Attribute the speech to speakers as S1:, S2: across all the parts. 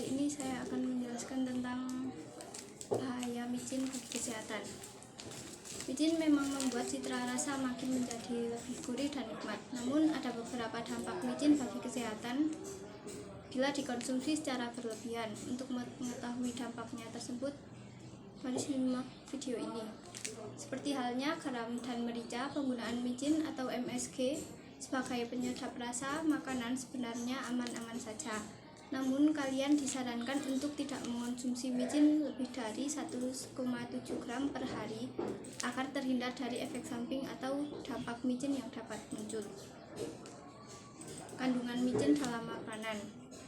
S1: kali ini saya akan menjelaskan tentang bahaya micin bagi kesehatan. Micin memang membuat citra rasa makin menjadi lebih gurih dan nikmat. Namun ada beberapa dampak micin bagi kesehatan bila dikonsumsi secara berlebihan. Untuk mengetahui dampaknya tersebut, mari simak video ini. Seperti halnya garam dan merica, penggunaan micin atau MSG sebagai penyedap rasa makanan sebenarnya aman-aman saja. Namun kalian disarankan untuk tidak mengonsumsi micin lebih dari 1,7 gram per hari agar terhindar dari efek samping atau dampak micin yang dapat muncul. Kandungan micin dalam makanan.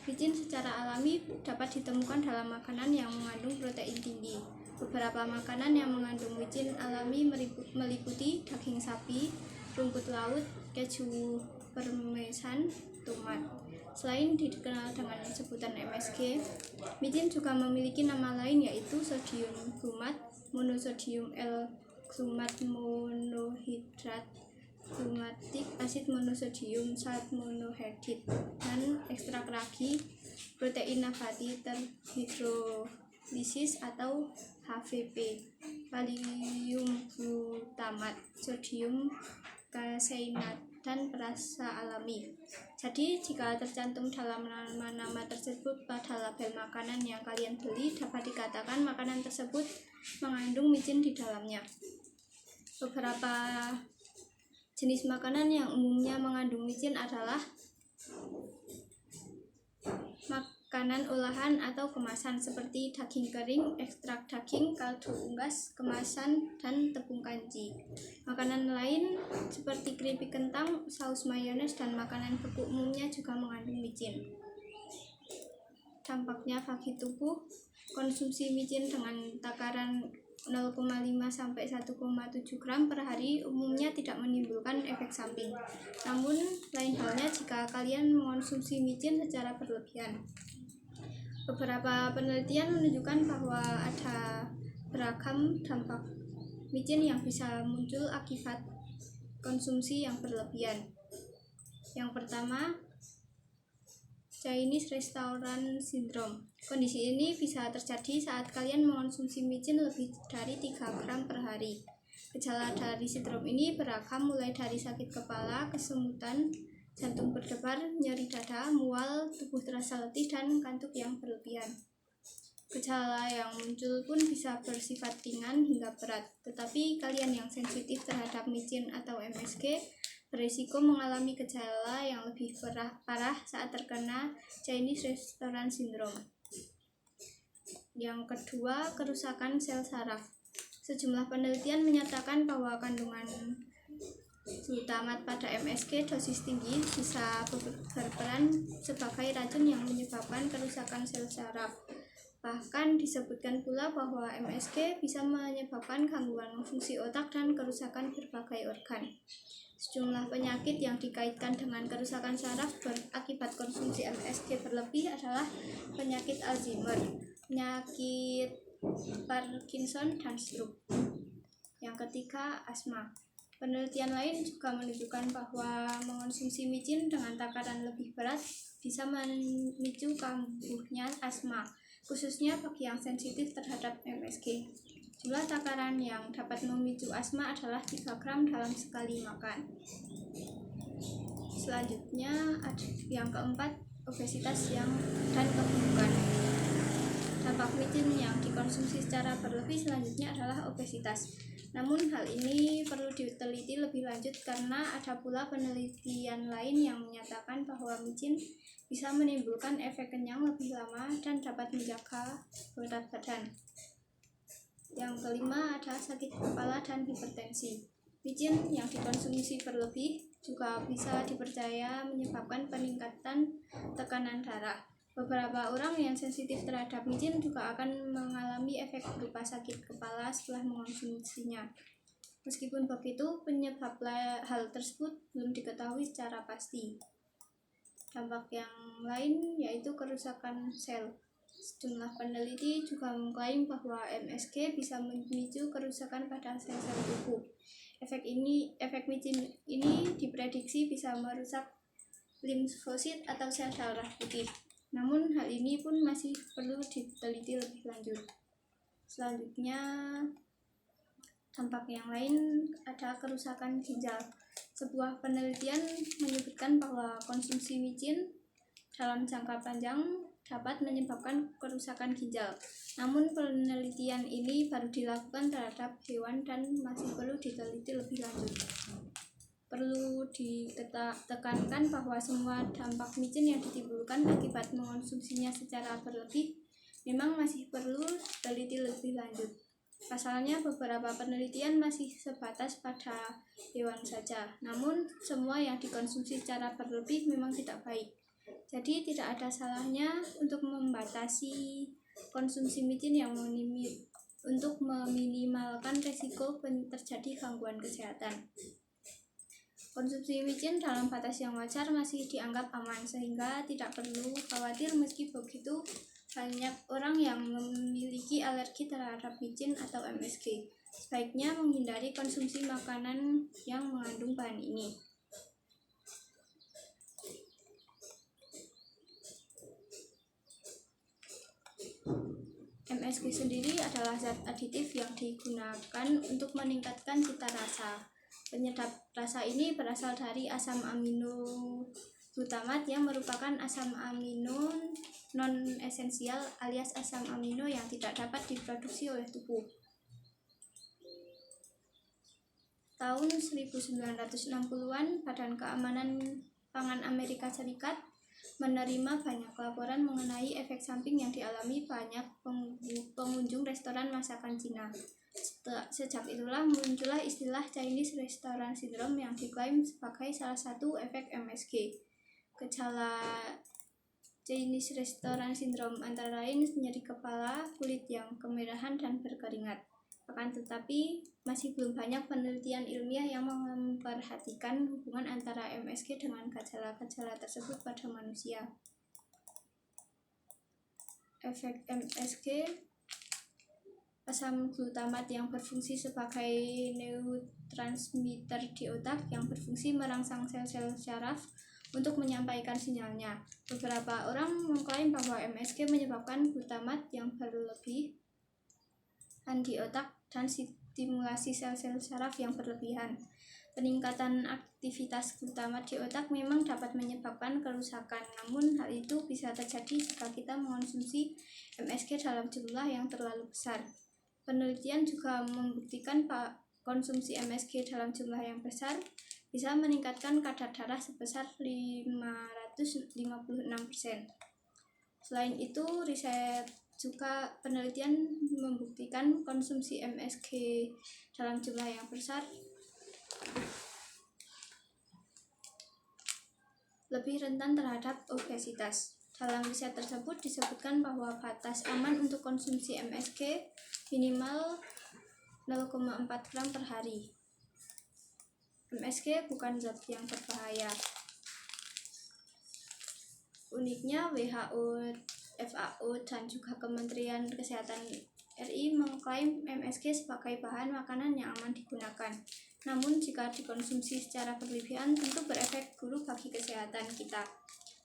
S1: Micin secara alami dapat ditemukan dalam makanan yang mengandung protein tinggi. Beberapa makanan yang mengandung micin alami meliputi daging sapi, rumput laut, keju parmesan, tomat. Selain dikenal dengan sebutan MSG, micin juga memiliki nama lain yaitu sodium glumat, monosodium L-glumat, monohidrat glumatik, asid monosodium, salt monohydrid, dan ekstrak ragi, protein nabati terhidrolisis atau HVP, kalium glutamat, sodium kaseinat, dan perasa alami. Jadi jika tercantum dalam nama-nama tersebut pada label makanan yang kalian beli, dapat dikatakan makanan tersebut mengandung micin di dalamnya. Beberapa jenis makanan yang umumnya mengandung micin adalah makanan olahan atau kemasan seperti daging kering, ekstrak daging, kaldu unggas, kemasan, dan tepung kanji. Makanan lain seperti keripik kentang, saus mayones, dan makanan beku umumnya juga mengandung micin. Dampaknya bagi tubuh, konsumsi micin dengan takaran 0,5 sampai 1,7 gram per hari umumnya tidak menimbulkan efek samping. Namun, lain halnya jika kalian mengonsumsi micin secara berlebihan. Beberapa penelitian menunjukkan bahwa ada beragam dampak micin yang bisa muncul akibat konsumsi yang berlebihan. Yang pertama, Chinese Restaurant Syndrome. Kondisi ini bisa terjadi saat kalian mengonsumsi micin lebih dari 3 gram per hari. Gejala dari sindrom ini beragam mulai dari sakit kepala, kesemutan, jantung berdebar, nyeri dada, mual, tubuh terasa letih, dan kantuk yang berlebihan. Gejala yang muncul pun bisa bersifat ringan hingga berat, tetapi kalian yang sensitif terhadap micin atau MSG berisiko mengalami gejala yang lebih parah saat terkena Chinese Restaurant Syndrome. Yang kedua, kerusakan sel saraf. Sejumlah penelitian menyatakan bahwa kandungan glutamat pada MSG dosis tinggi bisa berperan sebagai racun yang menyebabkan kerusakan sel saraf. Bahkan disebutkan pula bahwa MSG bisa menyebabkan gangguan fungsi otak dan kerusakan berbagai organ. Sejumlah penyakit yang dikaitkan dengan kerusakan saraf akibat konsumsi MSG berlebih adalah penyakit Alzheimer, penyakit Parkinson, dan stroke. Yang ketiga, asma. Penelitian lain juga menunjukkan bahwa mengonsumsi micin dengan takaran lebih berat bisa memicu kambuhnya asma, khususnya bagi yang sensitif terhadap MSG. Jumlah takaran yang dapat memicu asma adalah 3 gram dalam sekali makan. Selanjutnya, yang keempat, obesitas dan keburukan. Dampak micin yang dikonsumsi secara berlebih selanjutnya adalah obesitas. Namun hal ini perlu diteliti lebih lanjut karena ada pula penelitian lain yang menyatakan bahwa micin bisa menimbulkan efek kenyang lebih lama dan dapat menjaga berat badan. Yang kelima ada sakit kepala dan hipertensi. Micin yang dikonsumsi berlebih juga bisa dipercaya menyebabkan peningkatan tekanan darah. Beberapa orang yang sensitif terhadap micin juga akan mengalami efek berupa sakit kepala setelah mengonsumsinya. Meskipun begitu, penyebab hal tersebut belum diketahui secara pasti. Dampak yang lain yaitu kerusakan sel. Sejumlah peneliti juga mengklaim bahwa MSG bisa memicu kerusakan pada sel-sel tubuh. Efek micin ini diprediksi bisa merusak limfosit atau sel darah putih. Namun hal ini pun masih perlu diteliti lebih lanjut. Selanjutnya, dampak yang lain ada kerusakan ginjal. Sebuah penelitian menyebutkan bahwa konsumsi micin dalam jangka panjang dapat menyebabkan kerusakan ginjal. Namun penelitian ini baru dilakukan terhadap hewan dan masih perlu diteliti lebih lanjut. Perlu ditekankan bahwa semua dampak micin yang ditimbulkan akibat mengonsumsinya secara berlebih memang masih perlu diteliti lebih lanjut. Pasalnya beberapa penelitian masih sebatas pada hewan saja, namun semua yang dikonsumsi secara berlebih memang tidak baik. Jadi tidak ada salahnya untuk membatasi konsumsi micin yang untuk meminimalkan resiko terjadi gangguan kesehatan. Konsumsi micin dalam batas yang wajar masih dianggap aman, sehingga tidak perlu khawatir meski begitu banyak orang yang memiliki alergi terhadap micin atau MSG. Sebaiknya menghindari konsumsi makanan yang mengandung bahan ini. MSG sendiri adalah zat aditif yang digunakan untuk meningkatkan cita rasa. Penyedap rasa ini berasal dari asam amino glutamat yang merupakan asam amino non-esensial alias asam amino yang tidak dapat diproduksi oleh tubuh. Tahun 1960-an, Badan Keamanan Pangan Amerika Serikat menerima banyak laporan mengenai efek samping yang dialami banyak pengunjung restoran masakan Cina. Sejak itulah muncullah istilah Chinese Restaurant Syndrome yang diklaim sebagai salah satu efek MSG. Gejala Chinese Restaurant Syndrome antara lain nyeri kepala, kulit yang kemerahan dan berkeringat. Akan tetapi, masih belum banyak penelitian ilmiah yang memperhatikan hubungan antara MSG dengan gejala-gejala tersebut pada manusia. Efek MSG, asam glutamat yang berfungsi sebagai neurotransmitter di otak yang berfungsi merangsang sel-sel syaraf untuk menyampaikan sinyalnya. Beberapa orang mengklaim bahwa MSG menyebabkan glutamat yang berlebihan di otak dan stimulasi sel-sel syaraf yang berlebihan. Peningkatan aktivitas glutamat di otak memang dapat menyebabkan kerusakan, namun hal itu bisa terjadi jika kita mengonsumsi MSG dalam jumlah yang terlalu besar. Penelitian juga membuktikan konsumsi MSG dalam jumlah yang besar bisa meningkatkan kadar darah sebesar 556%. Selain itu, penelitian membuktikan konsumsi MSG dalam jumlah yang besar lebih rentan terhadap obesitas. Dalam riset tersebut disebutkan bahwa batas aman untuk konsumsi MSG minimal 0,4 gram per hari. MSG bukan zat yang berbahaya. Uniknya, WHO, FAO, dan juga Kementerian Kesehatan RI mengklaim MSG sebagai bahan makanan yang aman digunakan. Namun jika dikonsumsi secara berlebihan tentu berefek buruk bagi kesehatan kita.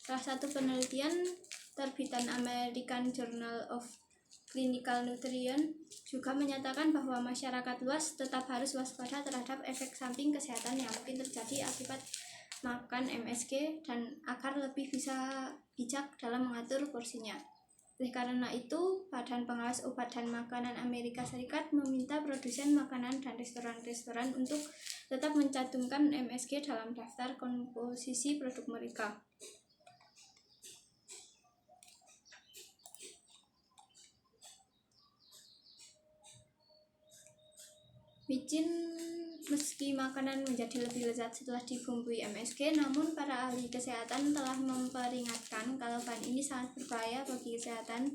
S1: Salah satu penelitian terbitan American Journal of Clinical Nutrition juga menyatakan bahwa masyarakat luas tetap harus waspada terhadap efek samping kesehatan yang mungkin terjadi akibat makan MSG dan agar lebih bisa bijak dalam mengatur porsinya. Oleh karena itu, Badan Pengawas Obat dan Makanan Amerika Serikat meminta produsen makanan dan restoran-restoran untuk tetap mencantumkan MSG dalam daftar komposisi produk mereka. Micin meski makanan menjadi lebih lezat setelah dibumbui MSG, namun para ahli kesehatan telah memperingatkan kalau bahan ini sangat berbahaya bagi kesehatan,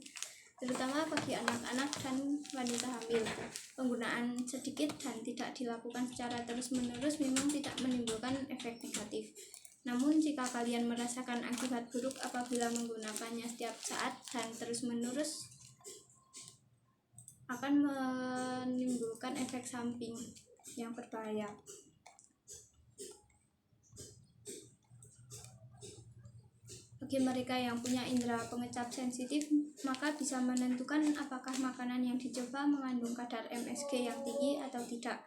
S1: terutama bagi anak-anak dan wanita hamil. Penggunaan sedikit dan tidak dilakukan secara terus-menerus memang tidak menimbulkan efek negatif. Namun jika kalian merasakan akibat buruk apabila menggunakannya setiap saat dan terus-menerus, akan menimbulkan efek samping yang berbahaya. Bagi mereka yang punya indera pengecap sensitif, maka bisa menentukan apakah makanan yang dicoba mengandung kadar MSG yang tinggi atau tidak.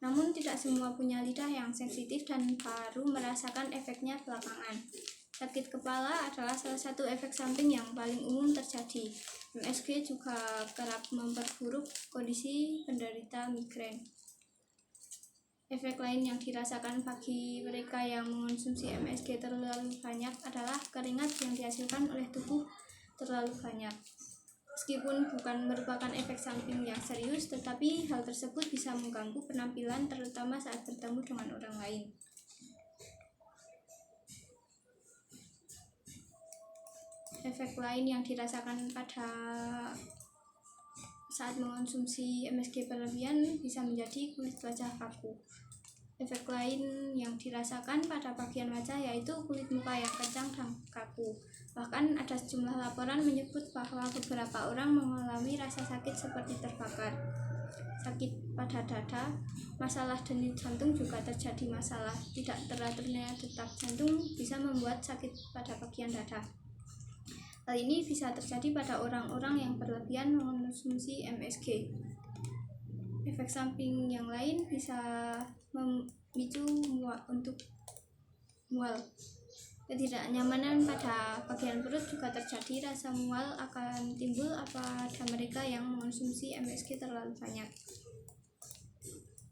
S1: Namun tidak semua punya lidah yang sensitif dan baru merasakan efeknya belakangan. Sakit kepala adalah salah satu efek samping yang paling umum terjadi. MSG juga kerap memperburuk kondisi penderita migrain. Efek lain yang dirasakan bagi mereka yang mengonsumsi MSG terlalu banyak adalah keringat yang dihasilkan oleh tubuh terlalu banyak. Meskipun bukan merupakan efek samping yang serius, tetapi hal tersebut bisa mengganggu penampilan terutama saat bertemu dengan orang lain. Efek lain yang dirasakan pada saat mengonsumsi MSG berlebihan bisa menjadi kulit wajah kaku. Efek lain yang dirasakan pada bagian wajah yaitu kulit muka yang kencang dan kaku. Bahkan ada sejumlah laporan menyebut bahwa beberapa orang mengalami rasa sakit seperti terbakar. Sakit pada dada, masalah denyut jantung juga terjadi. Masalah tidak teraturnya detak jantung bisa membuat sakit pada bagian dada. Hal ini bisa terjadi pada orang-orang yang berlebihan mengonsumsi MSG. Efek samping yang lain bisa memicu untuk mual. Ketidaknyamanan pada bagian perut juga terjadi. Rasa mual akan timbul pada mereka yang mengonsumsi MSG terlalu banyak.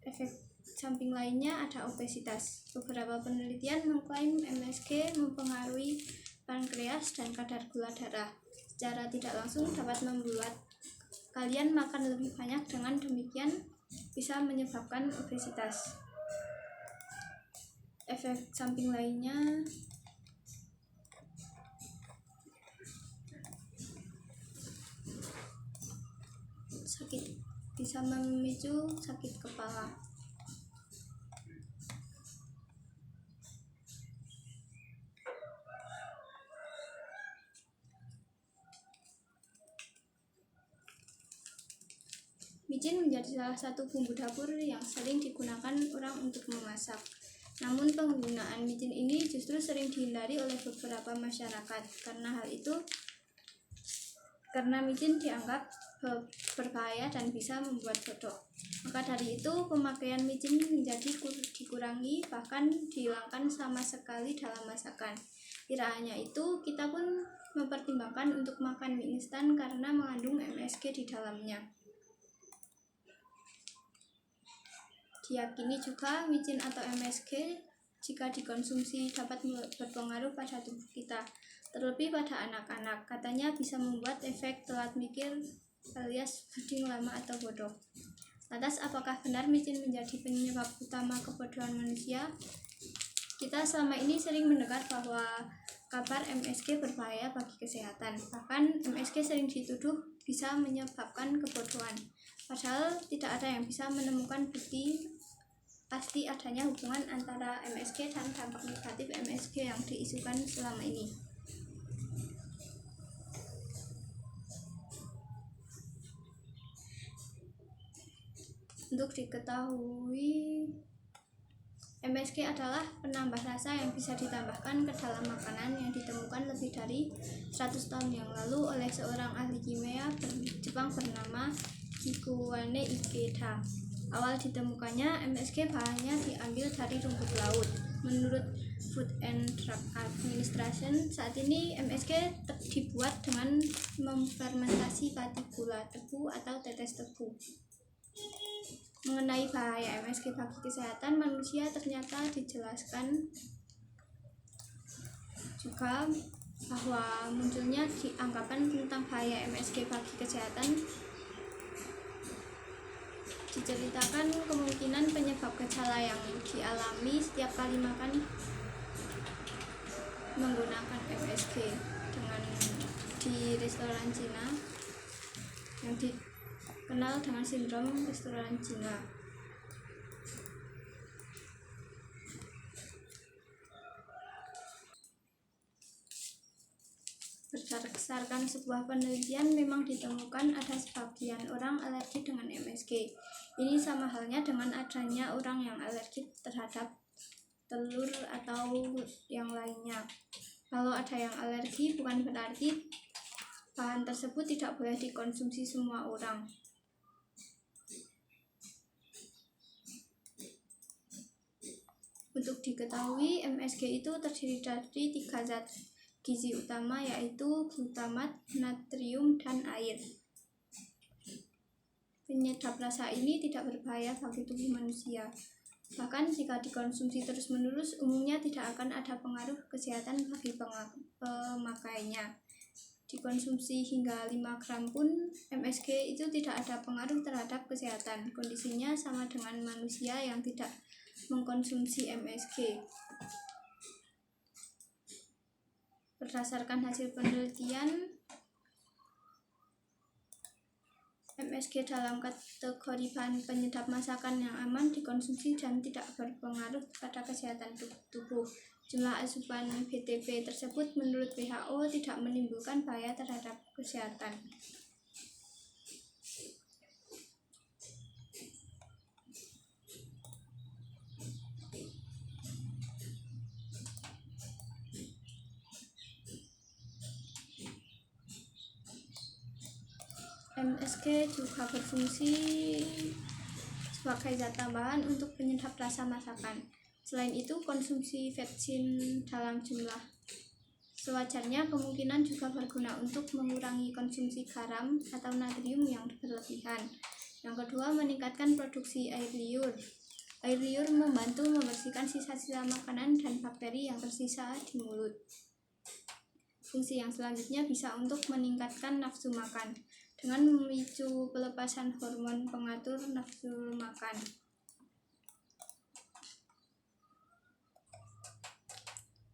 S1: Efek samping lainnya ada obesitas. Beberapa penelitian mengklaim MSG mempengaruhi pankreas dan kadar gula darah. Secara tidak langsung dapat membuat kalian makan lebih banyak, dengan demikian bisa menyebabkan obesitas. Efek samping lainnya bisa memicu sakit kepala. Micin menjadi salah satu bumbu dapur yang sering digunakan orang untuk memasak. Namun penggunaan micin ini justru sering dihindari oleh beberapa masyarakat. Karena micin dianggap berbahaya dan bisa membuat bodoh. Maka dari itu pemakaian micin menjadi dikurangi, bahkan dihilangkan sama sekali dalam masakan. Tidak hanya itu, kita pun mempertimbangkan untuk makan mie instan karena mengandung MSG di dalamnya. Diyakini juga micin atau MSG jika dikonsumsi dapat berpengaruh pada tubuh kita, terlebih pada anak-anak. Katanya bisa membuat efek telat mikir alias buding lama atau bodoh. Lantas apakah benar micin menjadi penyebab utama kebodohan manusia? Kita selama ini sering mendengar bahwa kabar MSG berbahaya bagi kesehatan. Bahkan MSG sering dituduh bisa menyebabkan kebodohan. Padahal tidak ada yang bisa menemukan bukti pasti adanya hubungan antara MSG dan dampak negatif MSG yang diisukan selama ini. Untuk diketahui, MSG adalah penambah rasa yang bisa ditambahkan ke dalam makanan yang ditemukan lebih dari 100 tahun yang lalu oleh seorang ahli kimia Jepang bernama Kikuwane Ikeda. Awal ditemukannya, MSG bahannya diambil dari rumput laut. Menurut Food and Drug Administration, saat ini MSG dibuat dengan memfermentasi pati gula tebu atau tetes tebu. Mengenai bahaya MSG bagi kesehatan manusia ternyata dijelaskan juga bahwa munculnya anggapan tentang bahaya MSG bagi kesehatan diceritakan kemungkinan penyebab gejala yang dialami setiap kali makan menggunakan MSG di restoran Cina yang dikenal dengan sindrom restoran Cina. Berdasarkan sebuah penelitian, memang ditemukan ada sebagian orang alergi dengan MSG. Ini sama halnya dengan adanya orang yang alergi terhadap telur atau yang lainnya. Kalau ada yang alergi, bukan berarti bahan tersebut tidak boleh dikonsumsi semua orang. Untuk diketahui, MSG itu terdiri dari 3 zat gizi utama, yaitu glutamat, natrium, dan air. Penyedap rasa ini tidak berbahaya bagi tubuh manusia. Bahkan jika dikonsumsi terus-menerus, umumnya tidak akan ada pengaruh kesehatan bagi pemakainya. Dikonsumsi hingga 5 gram pun, MSG itu tidak ada pengaruh terhadap kesehatan. Kondisinya sama dengan manusia yang tidak mengkonsumsi MSG. Berdasarkan hasil penelitian, MSG dalam kategori bahan penyedap masakan yang aman dikonsumsi dan tidak berpengaruh pada kesehatan tubuh. Jumlah asupan BTP tersebut menurut WHO tidak menimbulkan bahaya terhadap kesehatan. MSG juga berfungsi sebagai zat tambahan untuk penyedap rasa masakan. Selain itu, konsumsi vetsin dalam jumlah sewajarnya kemungkinan juga berguna untuk mengurangi konsumsi garam atau natrium yang berlebihan. Yang kedua, meningkatkan produksi air liur. Air liur membantu membersihkan sisa-sisa makanan dan bakteri yang tersisa di mulut. Fungsi yang selanjutnya bisa untuk meningkatkan nafsu makan dengan memicu pelepasan hormon pengatur nafsu makan.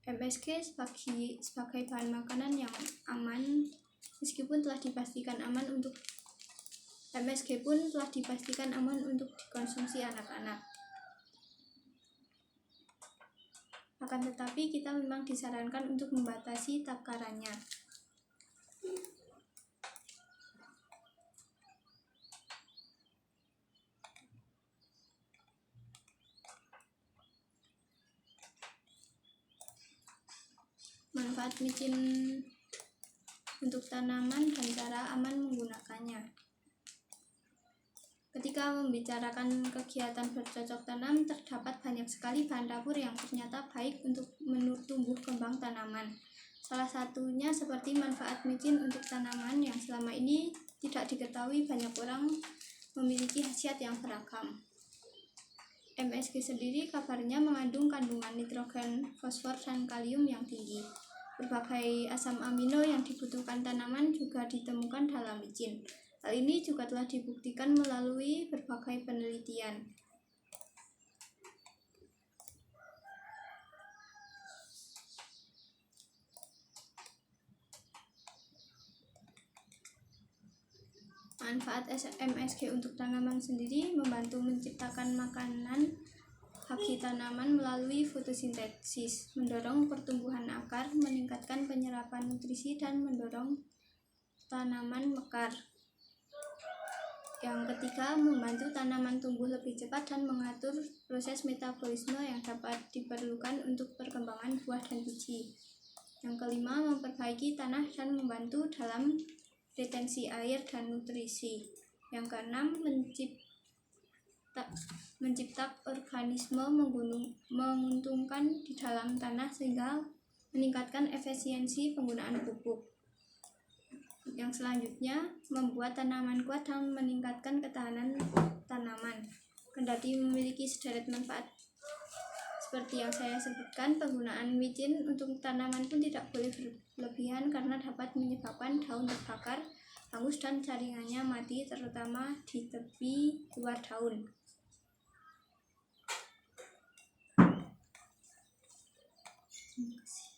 S1: MSG sebagai bahan makanan yang aman meskipun telah dipastikan aman untuk MSG pun telah dipastikan aman untuk dikonsumsi anak-anak. Akan tetapi kita memang disarankan untuk membatasi takarannya. Manfaat micin untuk tanaman dan cara aman menggunakannya. Ketika membicarakan kegiatan bercocok tanam, terdapat banyak sekali bahan dapur yang ternyata baik untuk tumbuh kembang tanaman. Salah satunya seperti manfaat micin untuk tanaman yang selama ini tidak diketahui banyak orang memiliki khasiat yang beragam. MSG sendiri kabarnya mengandung kandungan nitrogen, fosfor, dan kalium yang tinggi. Berbagai asam amino yang dibutuhkan tanaman juga ditemukan dalam micin. Hal ini juga telah dibuktikan melalui berbagai penelitian. Manfaat MSG untuk tanaman sendiri membantu menciptakan makanan bagi tanaman melalui fotosintesis, mendorong pertumbuhan akar, meningkatkan penyerapan nutrisi, dan mendorong tanaman mekar. Yang ketiga, membantu tanaman tumbuh lebih cepat dan mengatur proses metabolisme yang dapat diperlukan untuk perkembangan buah dan biji. Yang kelima, memperbaiki tanah dan membantu dalam retensi air dan nutrisi. Yang keenam, mencipta organisme menguntungkan di dalam tanah sehingga meningkatkan efisiensi penggunaan pupuk. Yang selanjutnya, membuat tanaman kuat dan meningkatkan ketahanan tanaman. Kendati memiliki sederet manfaat seperti yang saya sebutkan, penggunaan micin untuk tanaman pun tidak boleh berlebihan karena dapat menyebabkan daun terbakar, hangus, dan jaringannya mati, terutama di tepi luar daun. Terima kasih.